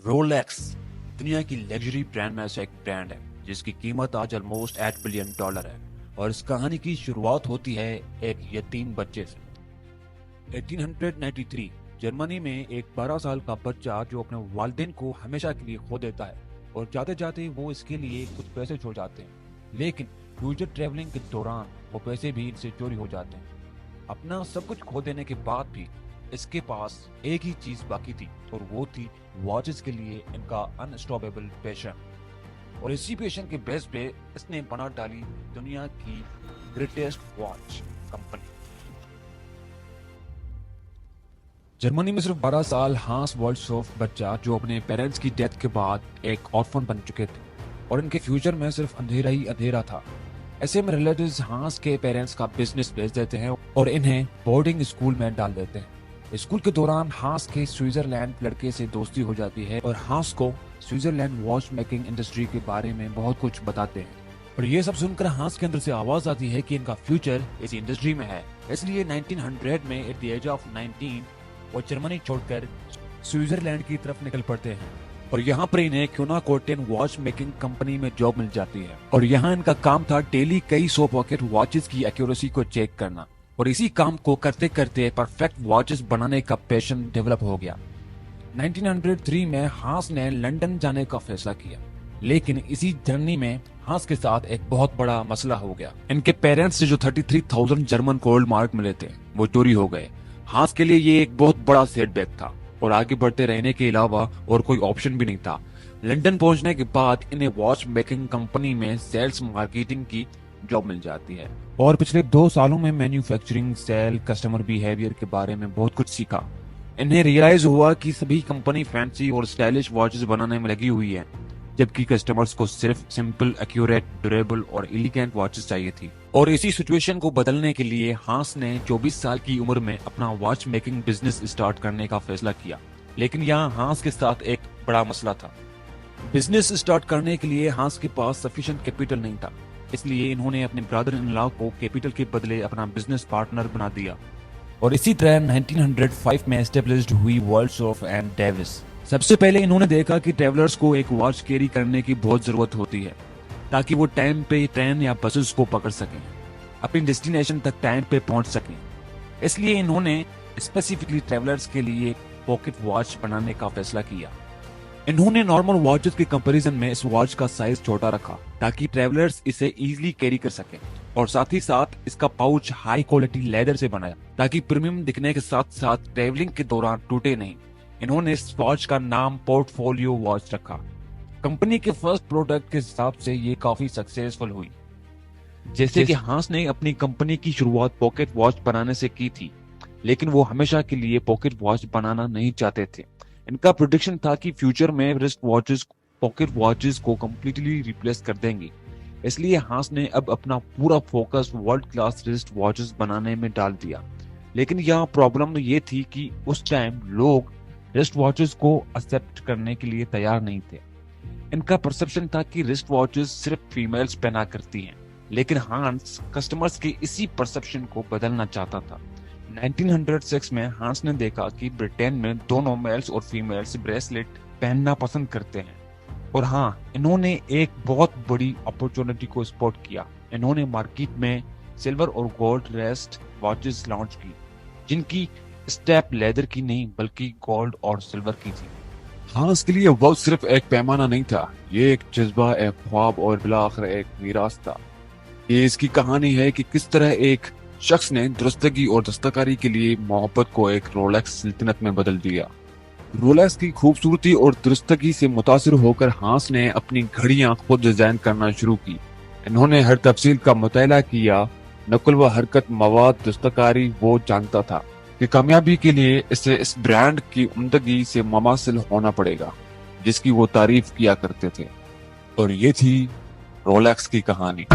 Rolex दुनिया की luxury brand में से एक ब्रांड है जिसकी कीमत आज ऑलमोस्ट $8 बिलियन है। और इस कहानी की शुरुआत होती है एक यतीम बच्चे से। 1893 जर्मनी में एक 12 साल का बच्चा जो अपने वालिदैन को हमेशा के लिए खो देता है और जाते जाते वो इसके लिए कुछ पैसे छोड़ जाते हैं, लेकिन फ्यूचर ट्रेवलिंग के दौरान वो पैसे भी इनसे चोरी हो जाते हैं। अपना सब कुछ खो देने के बाद भी इसके पास एक ही चीज बाकी थी और वो थी वॉचेस के लिए इनका अनस्टॉपेबल पैशन। और इसी पैशन के बेस पे इसने बना डाली दुनिया की ग्रेटेस्ट वॉच कंपनी। जर्मनी में सिर्फ 12 साल हांस वॉल्ट्सहोफ बच्चा जो अपने पेरेंट्स की डेथ के बाद एक ऑर्फन बन चुके थे और इनके फ्यूचर में सिर्फ अंधेरा ही अंधेरा था। ऐसे में रिलेटिव्स हांस के पेरेंट्स का बिजनेस बेच देते हैं और इन्हें बोर्डिंग स्कूल में डाल देते हैं। स्कूल के दौरान हांस के स्विट्जरलैंड लड़के से दोस्ती हो जाती है और हांस को स्विट्जरलैंड वॉच मेकिंग इंडस्ट्री के बारे में बहुत कुछ बताते हैं। और ये सब सुनकर हांस के अंदर से आवाज आती है कि इनका फ्यूचर इस इंडस्ट्री में है। इसलिए 1900 में एट द एज ऑफ 19 वो जर्मनी छोड़कर स्विट्जरलैंड की तरफ निकल पड़ते हैं और यहाँ पर इन्हें क्यूनाकोटेन वॉच मेकिंग कंपनी में जॉब मिल जाती है। और यहाँ इनका काम था डेली कई 100 पॉकेट वॉचेस की एक्यूरेसी को चेक करना। और इसी काम को करते करते परफेक्ट वॉचेस बनाने का पैशन डेवलप हो गया। 1903 में हांस ने लंदन जाने का फैसला किया, लेकिन इसी जर्नी में हांस के साथ एक बहुत बड़ा मसला हो गया। इनके पेरेंट्स से जो 33,000 जर्मन गोल्ड मार्क मिले थे वो चोरी हो गए। हांस के लिए ये एक बहुत बड़ा सेटबैक था और आगे बढ़ते रहने के अलावा और कोई ऑप्शन भी नहीं था। लंदन पहुंचने के बाद इन्हें वॉच मेकिंग कंपनी में सेल्स मार्केटिंग की जॉब मिल जाती है और पिछले 2 सालों में मैन्युफैक्चरिंग, सेल, कस्टमर बिहेवियर के बारे में बहुत कुछ सीखा। इन्हें रियलाइज हुआ कि सभी कंपनी फैंसी और स्टाइलिश वॉचेस बनाने में लगी हुई है, जबकि कस्टमर्स को सिर्फ सिंपल, एक्यूरेट, ड्यूरेबल और एलिगेंट वॉचेस चाहिए थी। और इसी सिचुएशन को बदलने के लिए हांस ने 24 साल की उम्र में अपना वॉच मेकिंग बिजनेस स्टार्ट करने का फैसला किया। लेकिन यहाँ हांस के साथ एक बड़ा मसला था। बिजनेस स्टार्ट करने के लिए हांस के पास सफिशिएंट कैपिटल नहीं था, इसलिए इन्होंने अपने ब्रदर इन लॉ को कैपिटल के बदले अपना बिजनेस पार्टनर बना दिया। और इसी तरह 1905 में एस्टेब्लिश्ड हुई वॉल्ट्सहोफ एंड डेविस। सबसे पहले इन्होंने देखा कि ट्रैवलर्स को एक वॉच कैरी करने की बहुत जरूरत होती है ताकि वो टाइम पे ट्रेन या बसेस को पकड़ सकें, अपनी डेस्टिनेशन तक टाइम पे पहुंच सकें। इसलिए इन्होंने स्पेसिफिकली ट्रैवलर्स के लिए पॉकेट वॉच बनाने का फैसला किया। इन्होंने नॉर्मल वॉचेस के कंपैरिजन में इस वॉच का साइज छोटा रखा ताकि ट्रैवलर्स इसे इजीली कैरी कर सकें और साथ ही साथ इसका पाउच हाई क्वालिटी लेदर से बनाया ताकि प्रीमियम दिखने के साथ साथ ट्रैवलिंग के दौरान टूटे नहीं। इन्होंने इस वॉच का नाम पोर्टफोलियो वॉच रखा। कंपनी के फर्स्ट प्रोडक्ट के हिसाब से ये काफी सक्सेसफुल हुई। जैसे कि हांस ने अपनी कंपनी की शुरुआत पॉकेट वॉच बनाने से की थी, लेकिन वो हमेशा के लिए पॉकेट वॉच बनाना नहीं चाहते थे। इनका प्रेडिक्शन था कि फ्यूचर में रिस्ट वॉचेस पॉकेट वॉचेस को कंप्लीटली रिप्लेस कर देंगे। इसलिए हांस ने अब अपना पूरा focus world class wrist watches बनाने में डाल दिया। लेकिन यहाँ प्रॉब्लम ये थी कि उस टाइम लोग रिस्ट वॉचेस को एक्सेप्ट करने के लिए तैयार नहीं थे। इनका परसेप्शन था कि रिस्ट वॉचेस सिर्फ फीमेल्स पहना करती हैं, लेकिन हांस कस्टमर्स के इसी परसेप्शन को बदलना चाहता था। 1906 में हांस ने देखा कि ब्रिटेन में दोनों मेल्स और फीमेल्स ब्रेसलेट पहनना पसंद करते हैं। और हाँ, इन्होंने एक बहुत बड़ी अपॉर्चुनिटी को स्पॉट किया। इन्होंने मार्केट में सिल्वर और गोल्ड रेस्ट वॉचेस लॉन्च की, जिनकी स्टेप लेदर की नहीं बल्कि गोल्ड और सिल्वर की थी। हांस के लिए वक्त सिर्फ एक पैमाना नहीं था, ये एक जज्बा, एक ख्वाब और बिलाखिर एक मीरास था। ये इसकी कहानी है कि किस तरह एक शख्स ने दुरुस्तगी और दस्तकारी के लिए मोहब्बत को एक रोलेक्स सल्तनत में बदल दिया। रोलेक्स की खूबसूरती और दुरुस्तगी से मुतासिर होकर हांस ने अपनी घड़ियां खुद डिजाइन करना शुरू की। इन्होंने हर तफसील का मुताला किया, नकल व हरकत, मवाद, दस्तकारी। वो जानता था कि कामयाबी के लिए इसे इस ब्रांड की उम्दगी से मुमासिल होना पड़ेगा जिसकी वो तारीफ किया करते थे। और ये थी रोलेक्स की कहानी।